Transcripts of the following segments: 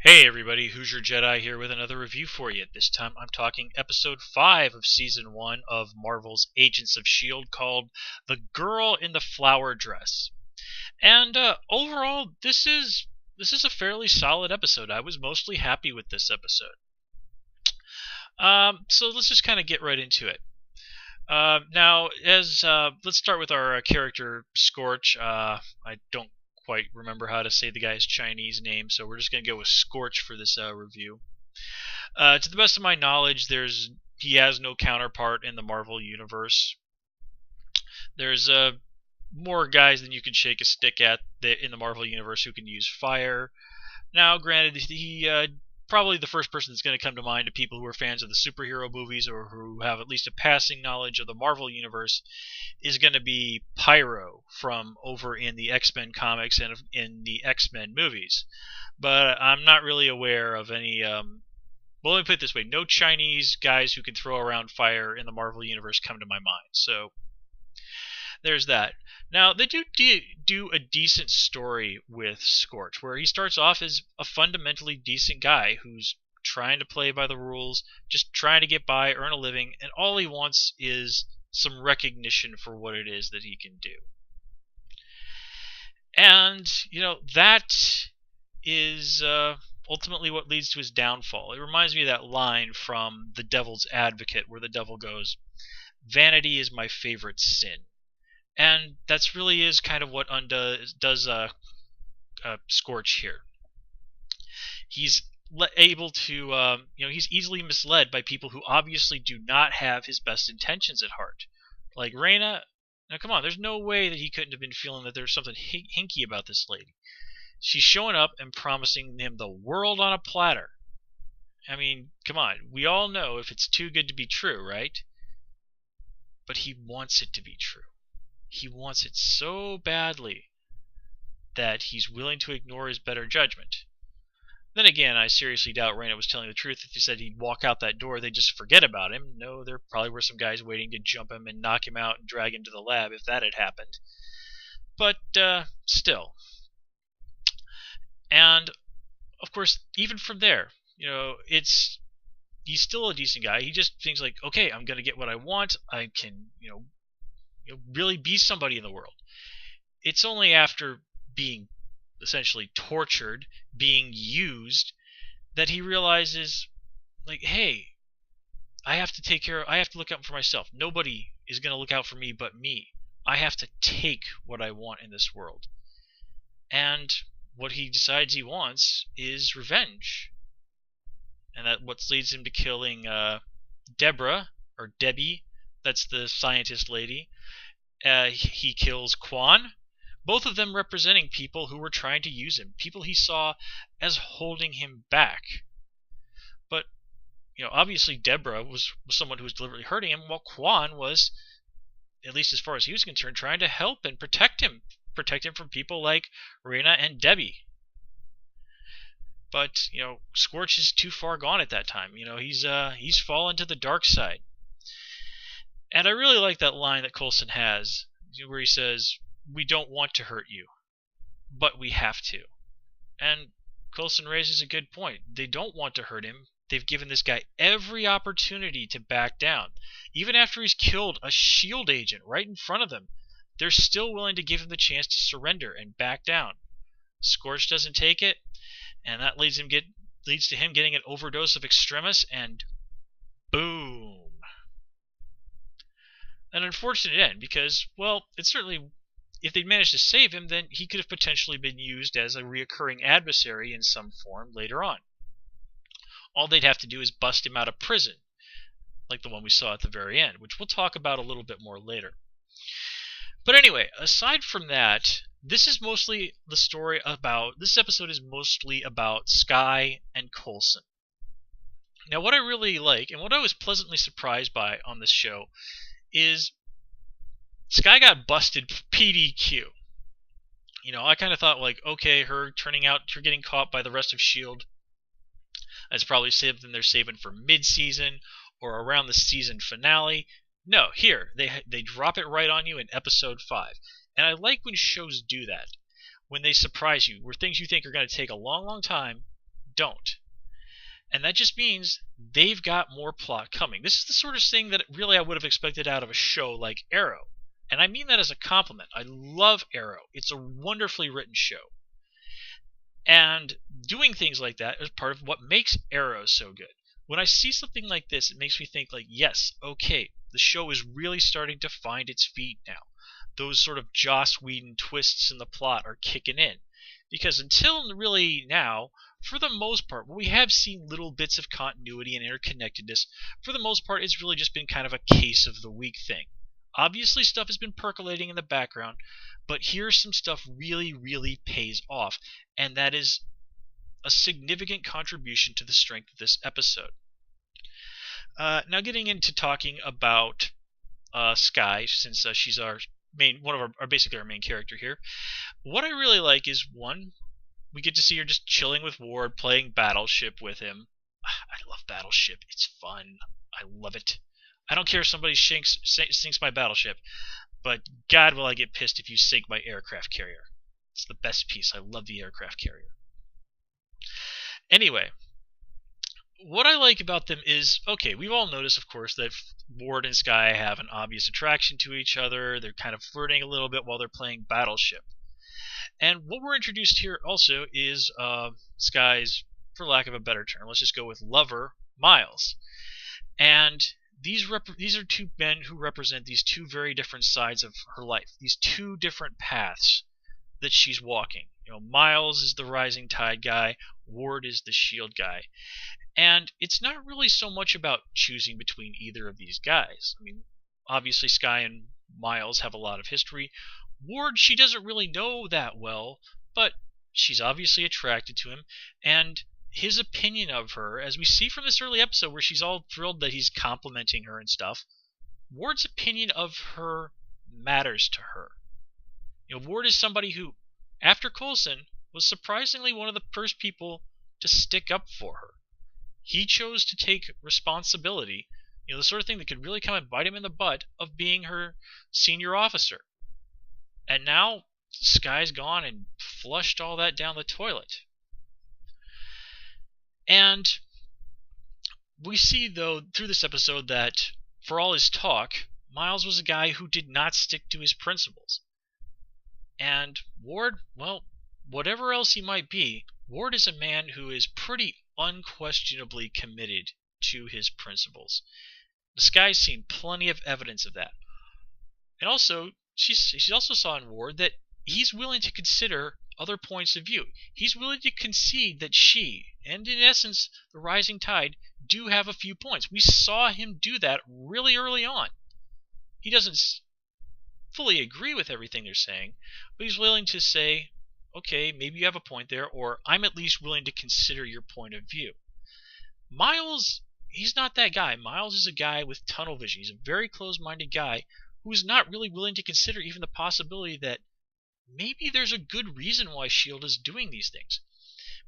Hey everybody, Hoosier Jedi here with another review for you. This time I'm talking episode 5 of season 1 of Marvel's Agents of S.H.I.E.L.D. called The Girl in the Flower Dress. And overall, this is a fairly solid episode. I was mostly happy with this episode. So let's just kind of get right into it. Now, let's start with our character Scorch. I don't quite remember how to say the guy's Chinese name, so we're just going to go with Scorch for this review. To the best of my knowledge, he has no counterpart in the Marvel Universe. There's more guys than you can shake a stick at in the Marvel Universe who can use fire. Now, granted, he probably the first person that's going to come to mind to people who are fans of the superhero movies or who have at least a passing knowledge of the Marvel Universe is going to be Pyro from over in the X-Men comics and in the X-Men movies. But I'm not really aware of any... well, let me put it this way. No Chinese guys who can throw around fire in the Marvel Universe come to my mind. So there's that. Now, they do a decent story with Scorch, where he starts off as a fundamentally decent guy who's trying to play by the rules, just trying to get by, earn a living, and all he wants is some recognition for what it is that he can do. And, that is ultimately what leads to his downfall. It reminds me of that line from The Devil's Advocate, where the devil goes, "Vanity is my favorite sin." And that's really is kind of what does Scorch here. He's able to, he's easily misled by people who obviously do not have his best intentions at heart. Like Raina, now come on, there's no way that he couldn't have been feeling that there's something hinky about this lady. She's showing up and promising him the world on a platter. I mean, come on, we all know if it's too good to be true, right? But he wants it to be true. He wants it so badly that he's willing to ignore his better judgment. Then again, I seriously doubt Raina was telling the truth if he said he'd walk out that door, they'd just forget about him. No, there probably were some guys waiting to jump him and knock him out and drag him to the lab if that had happened. But still. And, of course, even from there, he's still a decent guy. He just thinks like, okay, I'm going to get what I want. I can, really be somebody in the world. It's only after being essentially tortured, being used, that he realizes, like, hey, I have to look out for myself. Nobody is going to look out for me but me. I have to take what I want in this world. And what he decides he wants is revenge. And that what leads him to killing Deborah, or Debbie, that's the scientist lady. He kills Quan, both of them representing people who were trying to use him, people he saw as holding him back. But, obviously Deborah was someone who was deliberately hurting him, while Quan was, at least as far as he was concerned, trying to help and protect him from people like Raina and Debbie. But, Scorch is too far gone at that time. He's fallen to the dark side. And I really like that line that Coulson has, where he says, "We don't want to hurt you, but we have to." And Coulson raises a good point. They don't want to hurt him. They've given this guy every opportunity to back down. Even after he's killed a S.H.I.E.L.D. agent right in front of them, they're still willing to give him the chance to surrender and back down. Scorch doesn't take it, and that leads to him getting an overdose of Extremis, and boom. An unfortunate end, because, well, it's certainly, if they'd managed to save him, then he could have potentially been used as a reoccurring adversary in some form later on. All they'd have to do is bust him out of prison, like the one we saw at the very end, which we'll talk about a little bit more later. But anyway, aside from that, this episode is mostly about Skye and Coulson. Now, what I really like, and what I was pleasantly surprised by on this show, is Skye got busted PDQ. I kind of thought, like, okay, her getting caught by the rest of S.H.I.E.L.D. That's probably something they're saving for mid-season or around the season finale. No, here, they drop it right on you in episode 5. And I like when shows do that. When they surprise you, where things you think are going to take a long, long time don't. And that just means they've got more plot coming. This is the sort of thing that really I would have expected out of a show like Arrow. And I mean that as a compliment. I love Arrow. It's a wonderfully written show. And doing things like that is part of what makes Arrow so good. When I see something like this, it makes me think like, yes, okay, the show is really starting to find its feet now. Those sort of Joss Whedon twists in the plot are kicking in. Because until really now, for the most part, we have seen little bits of continuity and interconnectedness. For the most part, it's really just been kind of a case of the week thing. Obviously, stuff has been percolating in the background, but here's some stuff really pays off, and that is a significant contribution to the strength of this episode. Now getting into talking about Skye, since she's our main, basically our main character here. What I really like is, one, we get to see her just chilling with Ward, playing Battleship with him. I love Battleship. It's fun. I love it. I don't care if somebody sinks my Battleship, but God will I get pissed if you sink my aircraft carrier. It's the best piece. I love the aircraft carrier. Anyway, what I like about them is, okay, we've all noticed, of course, that Ward and Skye have an obvious attraction to each other. They're kind of flirting a little bit while they're playing Battleship. And what we're introduced here also is Skye's, for lack of a better term, let's just go with lover, Miles. And these are two men who represent these two very different sides of her life, these two different paths that she's walking. Miles is the rising tide guy, Ward is the S.H.I.E.L.D guy. And it's not really so much about choosing between either of these guys. I mean, obviously Skye and Miles have a lot of history. Ward, she doesn't really know that well, but she's obviously attracted to him, and his opinion of her, as we see from this early episode where she's all thrilled that he's complimenting her and stuff, Ward's opinion of her matters to her. Ward is somebody who, after Coulson, was surprisingly one of the first people to stick up for her. He chose to take responsibility, the sort of thing that could really come and bite him in the butt, of being her senior officer. And now Skye's gone and flushed all that down the toilet. And we see, though, through this episode that, for all his talk, Miles was a guy who did not stick to his principles. And Ward, well, whatever else he might be, Ward is a man who is pretty unquestionably committed to his principles. Skye's seen plenty of evidence of that. And also, she also saw in Ward that he's willing to consider other points of view. He's willing to concede that she, and in essence, the rising tide, do have a few points. We saw him do that really early on. He doesn't fully agree with everything they're saying, but he's willing to say, okay, maybe you have a point there, or I'm at least willing to consider your point of view. Miles, he's not that guy. Miles is a guy with tunnel vision. He's a very closed-minded guy who is not really willing to consider even the possibility that maybe there's a good reason why S.H.I.E.L.D is doing these things.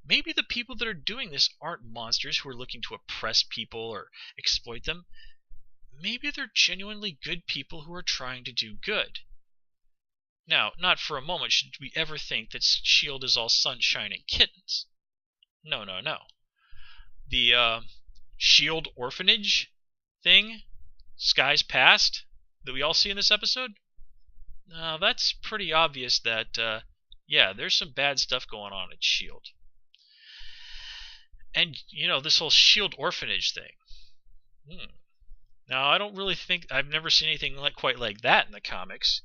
Maybe the people that are doing this aren't monsters who are looking to oppress people or exploit them. Maybe they're genuinely good people who are trying to do good. Now, not for a moment should we ever think that S.H.I.E.L.D is all sunshine and kittens. No. The S.H.I.E.L.D orphanage thing, Skye's past, that we all see in this episode, that's pretty obvious that, yeah, there's some bad stuff going on at S.H.I.E.L.D. And, this whole S.H.I.E.L.D orphanage thing. Now, I don't really think, I've never seen anything quite like that in the comics.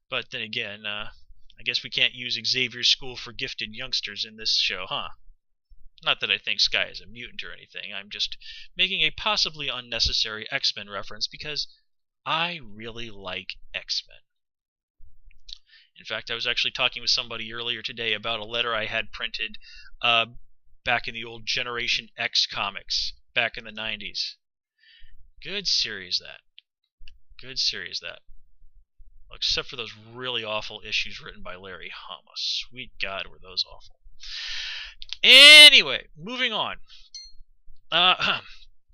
But then again, I guess we can't use Xavier's School for Gifted Youngsters in this show, huh? Not that I think Skye is a mutant or anything. I'm just making a possibly unnecessary X-Men reference because I really like X-Men. In fact, I was actually talking with somebody earlier today about a letter I had printed back in the old Generation X comics back in the 90s. Good series, that. Good series, that. Well, except for those really awful issues written by Larry Hama. Sweet God, were those awful. Anyway, moving on.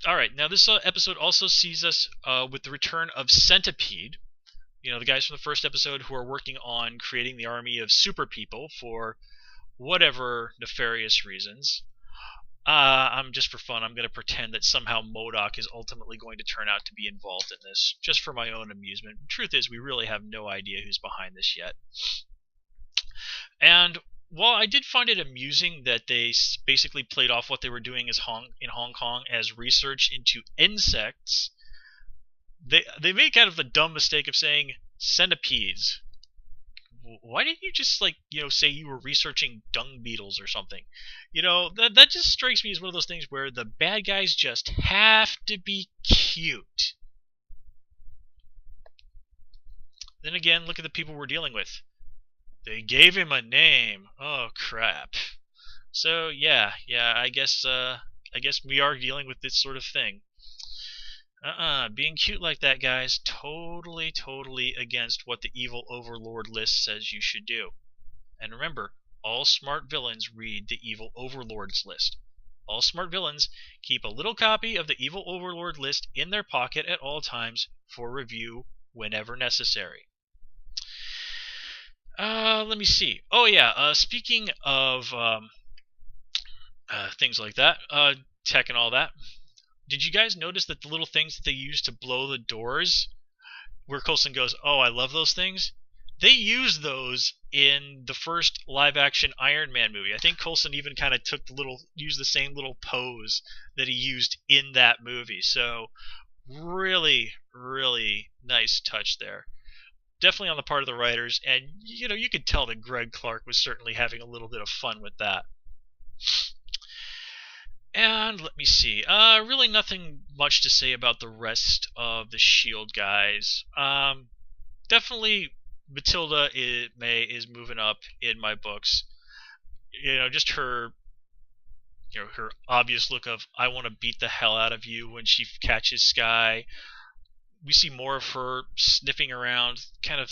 Alright, now this episode also sees us with the return of Centipede. The guys from the first episode who are working on creating the army of super people for whatever nefarious reasons. I'm just for fun, I'm going to pretend that somehow MODOK is ultimately going to turn out to be involved in this, just for my own amusement. The truth is, we really have no idea who's behind this yet. And while I did find it amusing that they basically played off what they were doing in Hong Kong as research into insects, they made kind of the dumb mistake of saying centipedes. Why didn't you just, like, say you were researching dung beetles or something? That just strikes me as one of those things where the bad guys just have to be cute. Then again, look at the people we're dealing with. They gave him a name. Oh crap. So yeah, I guess we are dealing with this sort of thing. Being cute like that, guys, totally against what the evil overlord list says you should do. And remember, all smart villains read the evil overlord's list. All smart villains keep a little copy of the evil overlord list in their pocket at all times for review whenever necessary. Let me see. Oh yeah, speaking of things like that, tech and all that, did you guys notice that the little things that they use to blow the doors, where Coulson goes, "Oh, I love those things"? They used those in the first live-action Iron Man movie. I think Coulson even kind of used the same little pose that he used in that movie. So, really nice touch there. Definitely on the part of the writers, and you could tell that Greg Clark was certainly having a little bit of fun with that. And let me see. Really nothing much to say about the rest of the S.H.I.E.L.D. guys. Definitely Matilda May is moving up in my books. Just her her obvious look of "I want to beat the hell out of you" when she catches Sky. We see more of her sniffing around, kind of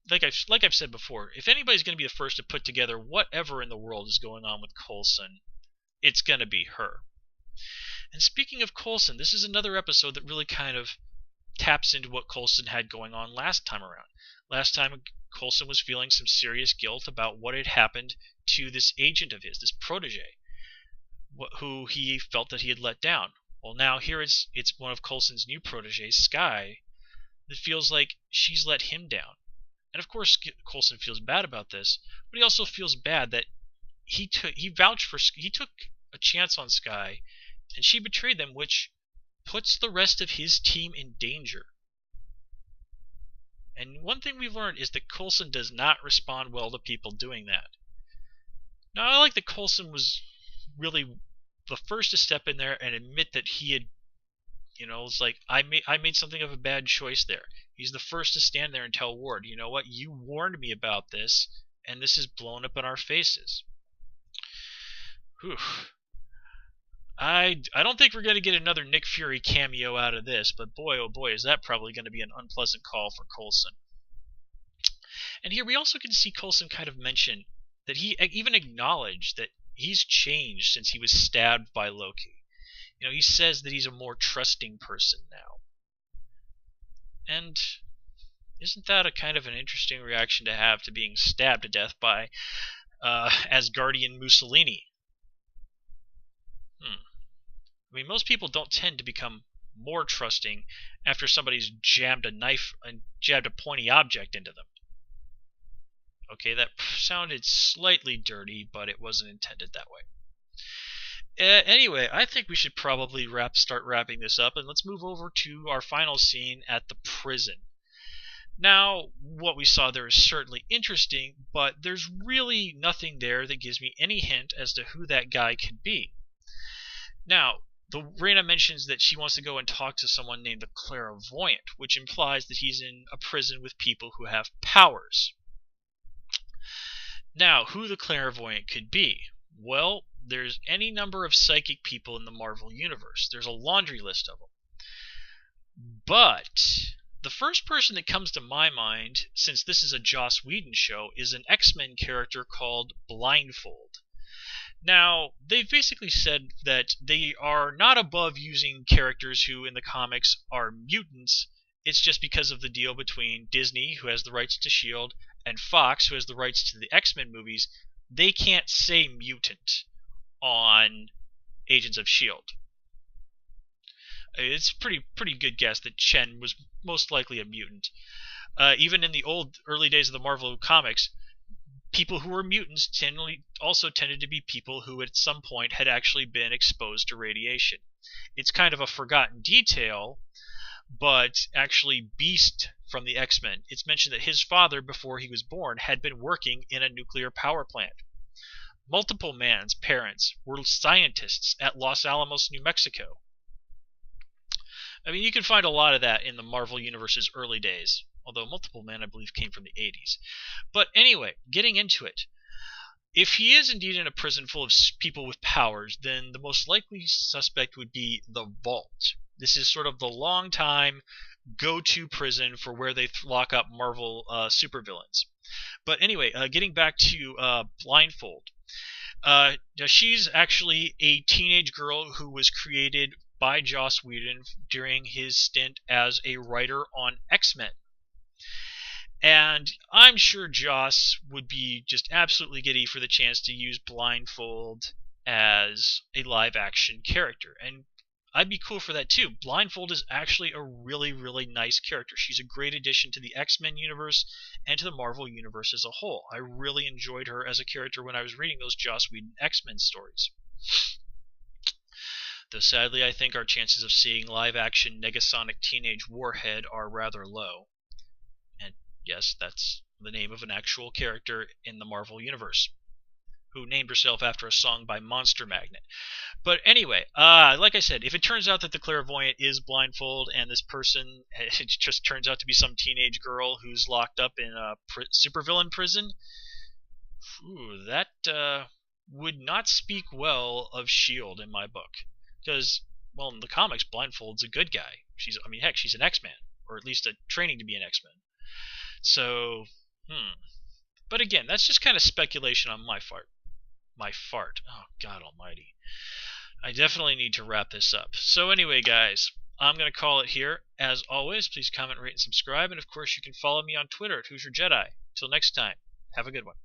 like I've said before. If anybody's going to be the first to put together whatever in the world is going on with Coulson, it's going to be her. And speaking of Coulson, this is another episode that really kind of taps into what Coulson had going on last time around. Last time, Coulson was feeling some serious guilt about what had happened to this agent of his, this protege, who he felt that he had let down. Well, now here it's one of Coulson's new proteges, Sky, that feels like she's let him down. And of course, Coulson feels bad about this, but he also feels bad that he took a chance on Sky, and she betrayed them, which puts the rest of his team in danger. And one thing we've learned is that Coulson does not respond well to people doing that. Now, I like that Coulson was really the first to step in there and admit that he had, it's like, I made something of a bad choice there. He's the first to stand there and tell Ward, you know what, you warned me about this, and this is blown up in our faces. Whew. I don't think we're going to get another Nick Fury cameo out of this, but boy, oh boy, is that probably going to be an unpleasant call for Coulson. And here we also can see Coulson kind of mention that he even acknowledged that he's changed since he was stabbed by Loki. He says that he's a more trusting person now. And isn't that a kind of an interesting reaction to have to being stabbed to death by Asgardian Mussolini? I mean, most people don't tend to become more trusting after somebody's jabbed a pointy object into them. Okay, that sounded slightly dirty, but it wasn't intended that way. Anyway, I think we should probably start wrapping this up, and let's move over to our final scene at the prison. Now, what we saw there is certainly interesting, but there's really nothing there that gives me any hint as to who that guy could be. Now, Raina mentions that she wants to go and talk to someone named the Clairvoyant, which implies that he's in a prison with people who have powers. Now, who the Clairvoyant could be? Well, there's any number of psychic people in the Marvel Universe. There's a laundry list of them. But the first person that comes to my mind, since this is a Joss Whedon show, is an X-Men character called Blindfold. Now, they've basically said that they are not above using characters who in the comics are mutants. It's just because of the deal between Disney, who has the rights to S.H.I.E.L.D., and Fox, who has the rights to the X-Men movies. They can't say mutant. on Agents of S.H.I.E.L.D. It's pretty good guess that Chen was most likely a mutant. Even in the early days of the Marvel comics, people who were mutants also tended to be people who at some point had actually been exposed to radiation. It's kind of a forgotten detail, but actually Beast from the X-Men, it's mentioned that his father, before he was born, had been working in a nuclear power plant. Multiple Man's parents were scientists at Los Alamos, New Mexico. I mean, you can find a lot of that in the Marvel Universe's early days, although Multiple Man, I believe, came from the 80s. But anyway, getting into it. If he is indeed in a prison full of people with powers, then the most likely suspect would be the Vault. This is sort of the long-time go-to prison for where they lock up Marvel supervillains. But anyway, getting back to Blindfold. She's actually a teenage girl who was created by Joss Whedon during his stint as a writer on X-Men. And I'm sure Joss would be just absolutely giddy for the chance to use Blindfold as a live-action character. And I'd be cool for that too. Blindfold is actually a really, really nice character. She's a great addition to the X-Men universe and to the Marvel universe as a whole. I really enjoyed her as a character when I was reading those Joss Whedon X-Men stories. Though sadly I think our chances of seeing live-action Negasonic Teenage Warhead are rather low. And yes, that's the name of an actual character in the Marvel Universe, who named herself after a song by Monster Magnet. But anyway, like I said, if it turns out that the clairvoyant is Blindfold and this person, it just turns out to be some teenage girl who's locked up in a supervillain prison, that would not speak well of S.H.I.E.L.D. in my book. Because, well, in the comics, Blindfold's a good guy. Heck, she's an X-Man, or at least training to be an X-Man. So, But again, that's just kind of speculation on my fart. Oh, God almighty. I definitely need to wrap this up. So anyway, guys, I'm going to call it here. As always, please comment, rate, and subscribe. And of course, you can follow me on Twitter at Who's Your Jedi. Till next time, have a good one.